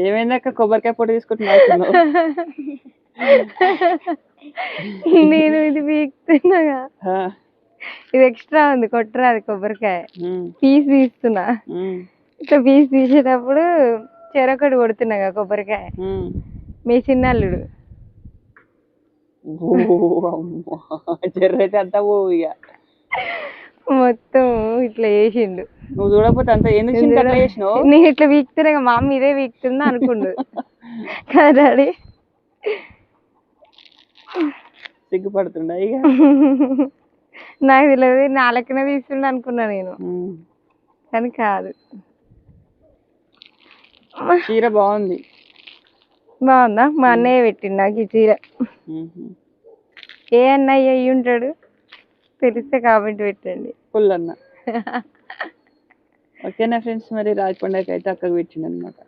ఏమైందక్క కొబ్బరికాయ పొడి తీసుకుంటున్నావు? నేను ఇది పీకుతున్నాగా, ఇది ఎక్స్ట్రా ఉంది, కొట్టరాదు కొబ్బరికాయ. పీస్ తీస్తున్నా, ఇట్లా పీస్ తీసేటప్పుడు చెరొకటి కొడుతున్నాగా కొబ్బరికాయ. మీ చిన్నల్లుడు చెర్రైతే అంతా పోవు ఇక మొత్తం ఇట్లా చేసిండు. నువ్వు చూడకపోతే అంత ఎందుకు అట్లా చేసినావు? నేను ఇట్లా వీక్తున్నా, మా అమ్మ ఇదే వీక్తుందా అనుకుండు కదా డాడీ. సిగ్గుపడుతుండ ఇక. నాకు తెలియదు, నా లెక్కనే తీస్తుండ అనుకున్నా నేను, కానీ కాదు. చీర బాగుంది. బాగుందా? మా అన్నయ్య పెట్టిండు నాకు ఈ చీర. ఏ అన్నయ్య అయ్యి ఉంటాడు తెలిస్తే కామెంట్ పెట్టండి. ఫుల్ అన్న. ఓకేనా ఫ్రెండ్స్, మరి రాజపండగకి అయితే అక్కకు పెట్టిండు అనమాట.